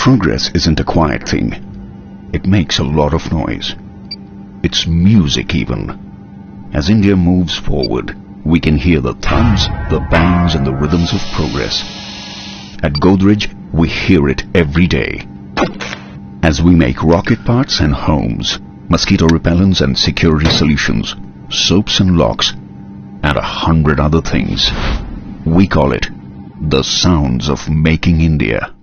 Progress isn't a quiet thing. It makes a lot of noise. It's music even. As India moves forward, we can hear the thuds, the bangs and the rhythms of progress. At Godrej, we hear it every day. As we make rocket parts and homes, mosquito repellents and security solutions, soaps and locks, and 100 other things. We call it the sounds of making India.